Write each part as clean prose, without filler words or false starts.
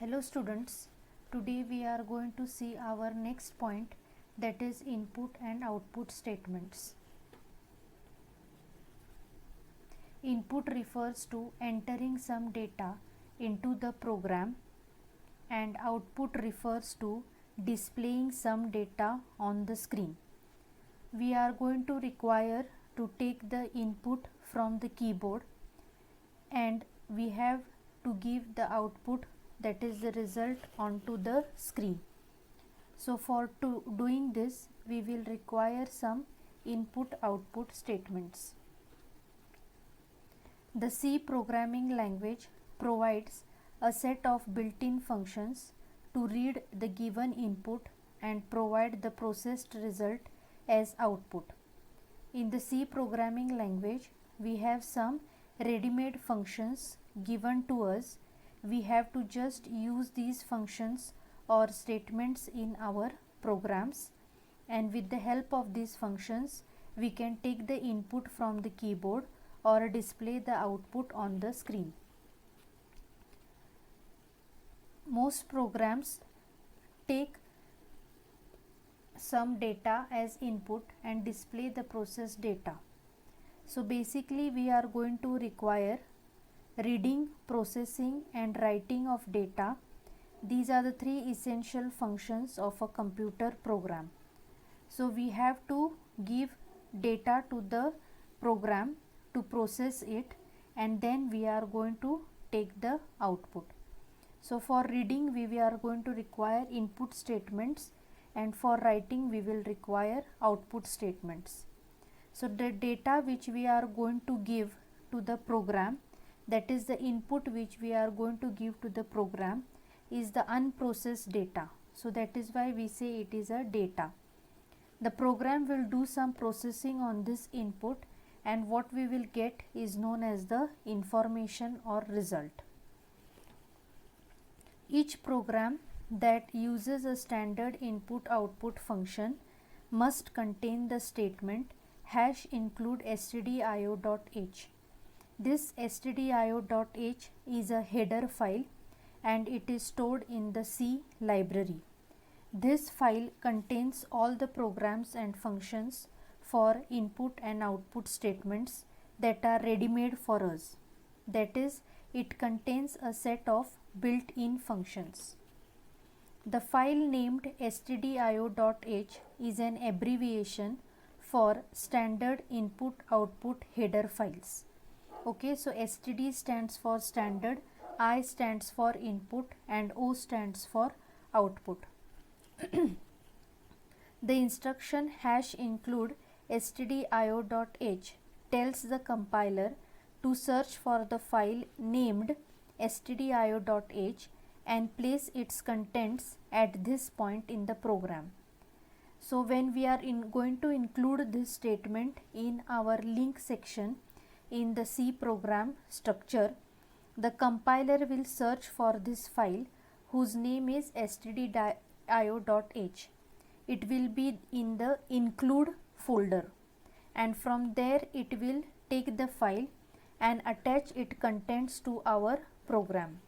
Hello students, today we are going to see our next point, that is input and output statements. Input refers to entering some data into the program and output refers to displaying some data on the screen. We are going to require to take the input from the keyboard and we have to give the output, that is the result, onto the screen. So for doing this we will require some input output statements. The C programming language provides a set of built-in functions to read the given input and provide the processed result as output. In the C programming language we have some ready-made functions given to us. We have to just use these functions or statements in our programs, and with the help of these functions we can take the input from the keyboard or display the output on the screen. Most programs take some data as input and display the processed data. So basically we are going to require reading, processing and writing of data. These are the three essential functions of a computer program. So we have to give data to the program to process it, and then we are going to take the output. So for reading we are going to require input statements, and for writing we will require output statements. So the data which we are going to give to the program, that is the input which we are going to give to the program, is the unprocessed data. So that is why we say it is a data. The program will do some processing on this input, and what we will get is known as the information or result. Each program that uses a standard input output function must contain the statement #include stdio.h. This stdio.h is a header file and it is stored in the C library. This file contains all the programs and functions for input and output statements that are ready-made for us. That is, it contains a set of built-in functions. The file named stdio.h is an abbreviation for standard input output header files. Okay, so std stands for standard, I stands for input and O stands for output. The instruction #include stdio.h tells the compiler to search for the file named stdio.h and place its contents at this point in the program. So when we are going to include this statement in our link section in the C program structure, the compiler will search for this file whose name is stdio.h. It will be in the include folder, and from there it will take the file and attach its contents to our program.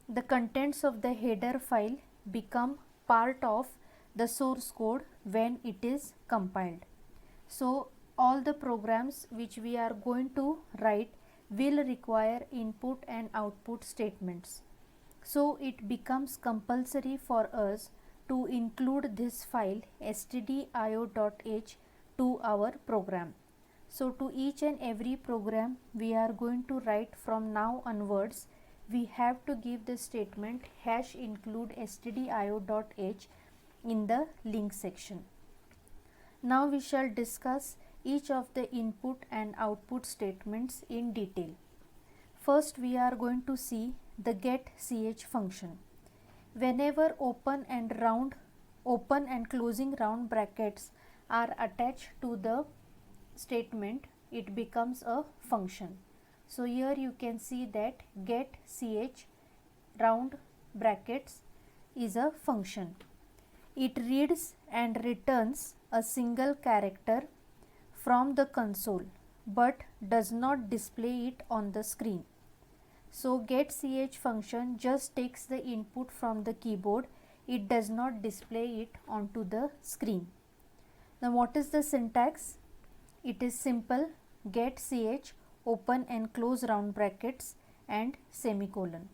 The contents of the header file become part of the source code when it is compiled. So all the programs which we are going to write will require input and output statements. So it becomes compulsory for us to include this file stdio.h to our program. So to each and every program we are going to write from now onwards, we have to give the statement #include stdio.h in the link section. Now we shall discuss each of the input and output statements in detail. First we are going to see the getch function. Whenever open and closing round brackets are attached to the statement, it becomes a function. So here you can see that getch round brackets is a function. It reads and returns a single character from the console but does not display it on the screen. So getCH function just takes the input from the keyboard. It does not display it onto the screen. Now what is the syntax? It is simple: getCH, open and close round brackets and semicolon.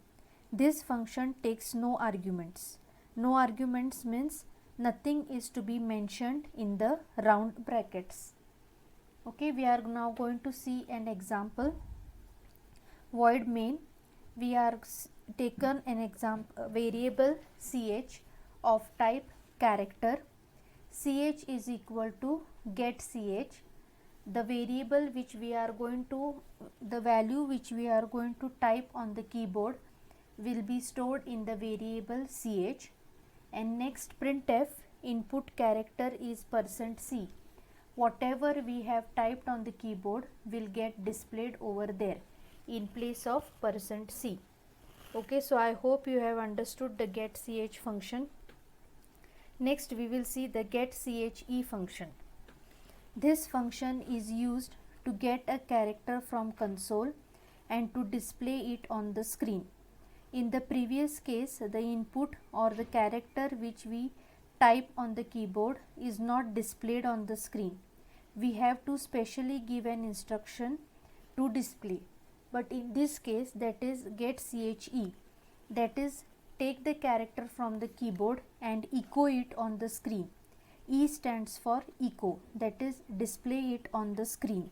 This function takes no arguments. No arguments means nothing is to be mentioned in the round brackets. Okay, we are now going to see an example. Void main, we are taken an example variable ch of type character. Ch is equal to getCH. The variable which we are going to, the value which we are going to type on the keyboard will be stored in the variable ch. And next printf, input character is %c. Whatever we have typed on the keyboard will get displayed over there in place of %c. Okay, so I hope you have understood the getCH function. Next we will see the getCHE function. This function is used to get a character from console and to display it on the screen. In the previous case, the input or the character which we type on the keyboard is not displayed on the screen. We have to specially give an instruction to display. But in this case, that is getCHE, that is take the character from the keyboard and echo it on the screen. E stands for echo, that is display it on the screen.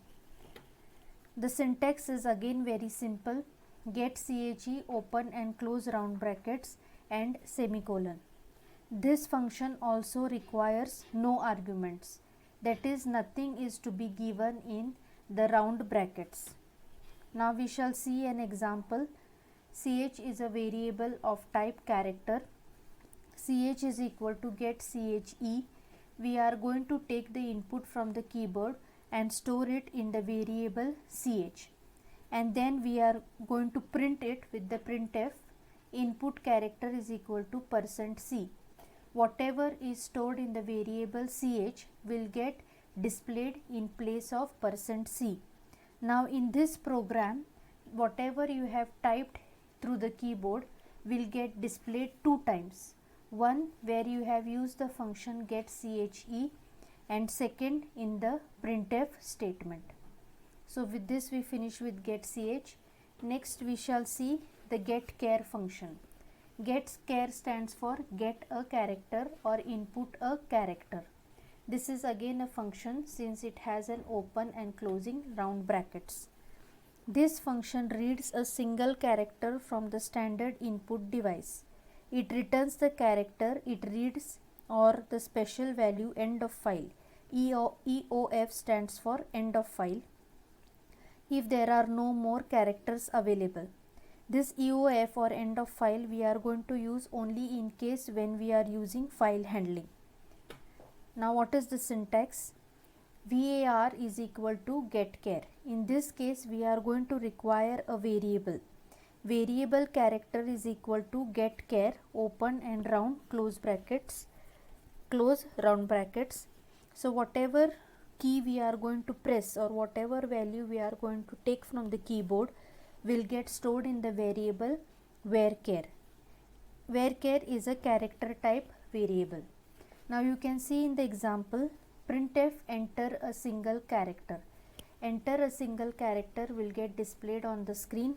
The syntax is again very simple: getCHE, open and close round brackets and semicolon. This function also requires no arguments, that is nothing is to be given in the round brackets. Now we shall see an example. Ch is a variable of type character. Ch is equal to getCHE. We are going to take the input from the keyboard and store it in the variable ch, and then we are going to print it with the printf, input character is equal to %c. Whatever is stored in the variable ch will get displayed in place of %c. Now in this program, whatever you have typed through the keyboard will get displayed two times. One where you have used the function getCHE, and second in the printf statement. So with this we finish with getCH. Next we shall see the getChar function. GetChar stands for get a character or input a character. This is again a function since it has an open and closing round brackets. This function reads a single character from the standard input device. It returns the character it reads or the special value end of file. EOF stands for end of file if there are no more characters available. This EOF or end of file we are going to use only in case when we are using file handling. Now what is the syntax? var is equal to getChar. In this case we are going to require a variable. Variable character is equal to getChar, open and round close brackets, close round brackets. So whatever key we are going to press or whatever value we are going to take from the keyboard will get stored in the variable varchar. Varchar is a character type variable. Now you can see in the example, printf enter a single character. Enter a single character will get displayed on the screen.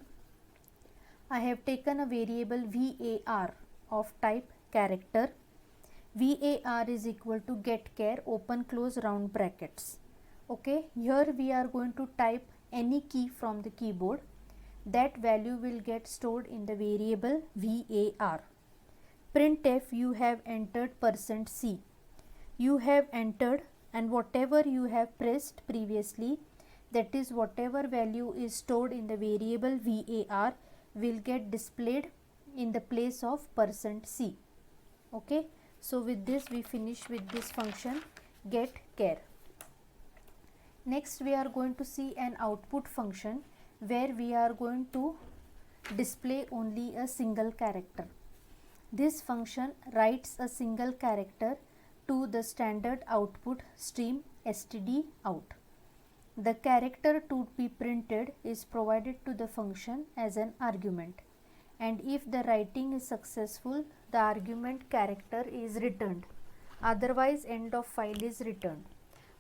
I have taken a variable var of type character. var is equal to getChar, open close round brackets. Okay, here we are going to type any key from the keyboard. That value will get stored in the variable var. Printf, you have entered %c. You have entered, and whatever you have pressed previously, that is whatever value is stored in the variable var will get displayed in the place of %c. Okay, so with this we finish with this function getChar. Next we are going to see an output function where we are going to display only a single character. This function writes a single character to the standard output stream std out. The character to be printed is provided to the function as an argument, and if the writing is successful, the argument character is returned. Otherwise, end of file is returned.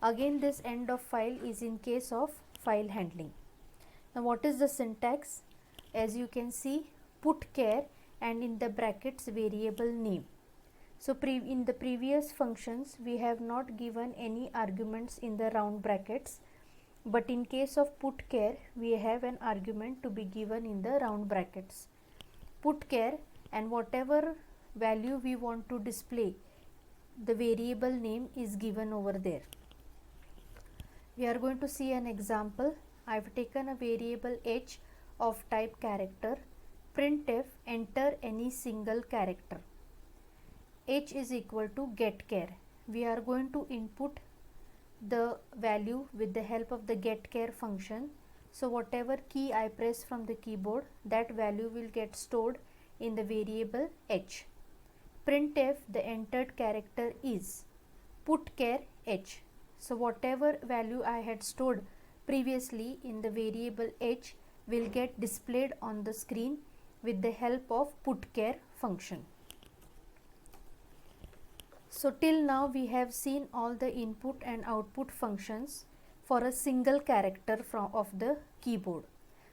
Again, this end of file is in case of file handling. Now, what is the syntax? As you can see, put char and in the brackets variable name. So, in the previous functions, we have not given any arguments in the round brackets, but in case of put char, we have an argument to be given in the round brackets. Put char, and whatever value we want to display, the variable name is given over there. We are going to see an example. I have taken a variable h of type character. Printf, enter any single character. H is equal to getChar. We are going to input the value with the help of the getChar function. So whatever key I press from the keyboard, that value will get stored in the variable h. Printf, the entered character is putChar h. So whatever value I had stored previously in the variable h will get displayed on the screen with the help of putChar function. So till now we have seen all the input and output functions for a single character of the keyboard.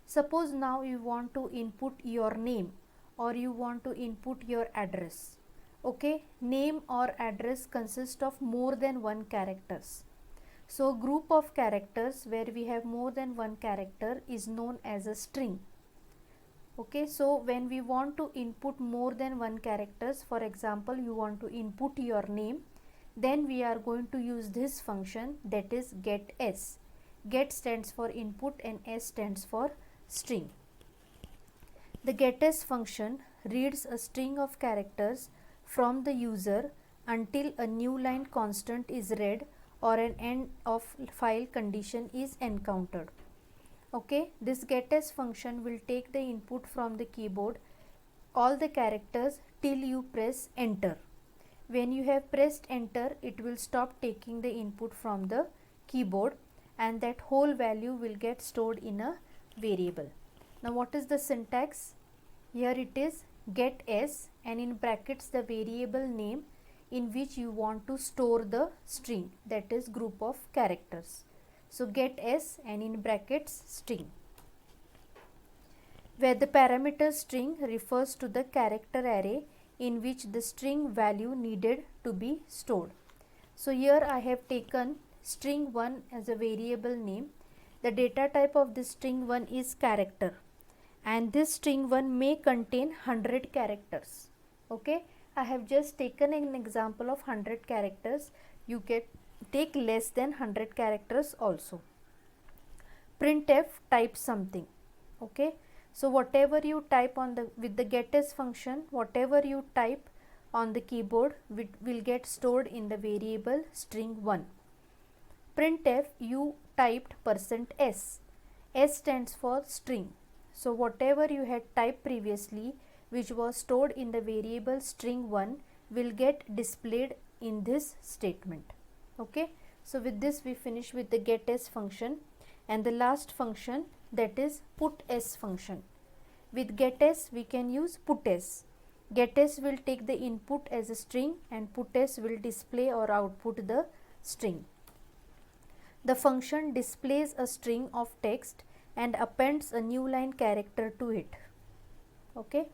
Suppose now you want to input your name or you want to input your address. Okay, name or address consist of more than one characters. So group of characters where we have more than one character is known as a string. Okay, so when we want to input more than one characters, for example, you want to input your name, then we are going to use this function, that is getS. Get stands for input and S stands for string. The getS function reads a string of characters from the user until a new line constant is read or an end of file condition is encountered. Okay, this getS function will take the input from the keyboard, all the characters till you press enter. When you have pressed enter, it will stop taking the input from the keyboard and that whole value will get stored in a variable. Now what is the syntax? Here it is getS and in brackets the variable name in which you want to store the string, that is group of characters. So getS and in brackets string, where the parameter string refers to the character array in which the string value needed to be stored. So here I have taken string 1 as a variable name. The data type of this string 1 is character and this string 1 may contain 100 characters. Okay, I have just taken an example of 100 characters. You can take less than 100 characters also. Printf, type something. Okay, so whatever you type on the with the getS function, whatever you type on the keyboard will get stored in the variable string 1. Printf, you typed %s. S stands for string. So whatever you had typed previously which was stored in the variable string 1 will get displayed in this statement. Okay, so with this we finish with the getS function and the last function, that is putS function. With getS we can use putS. GetS will take the input as a string and putS will display or output the string. The function displays a string of text and appends a new line character to it. Okay,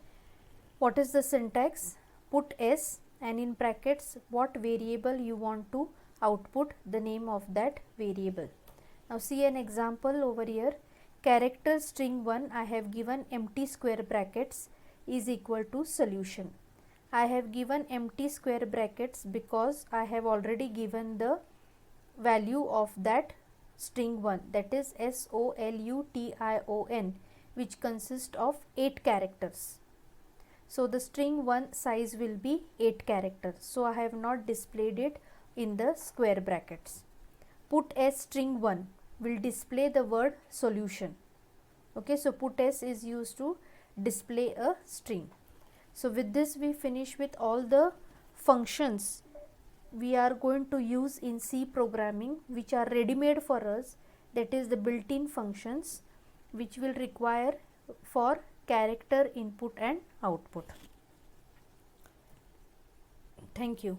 what is the syntax? PutS and in brackets what variable you want to output, the name of that variable. Now see an example over here. Character string 1 I have given empty square brackets is equal to solution. I have given empty square brackets because I have already given the value of that string 1, that is SOLUTION, which consists of 8 characters. So the string 1 size will be 8 characters. So I have not displayed it in the square brackets. PutS string 1 will display the word solution. Okay, so putS is used to display a string. So with this we finish with all the functions we are going to use in C programming which are ready made for us, that is the built-in functions which will require for character input and output. Thank you.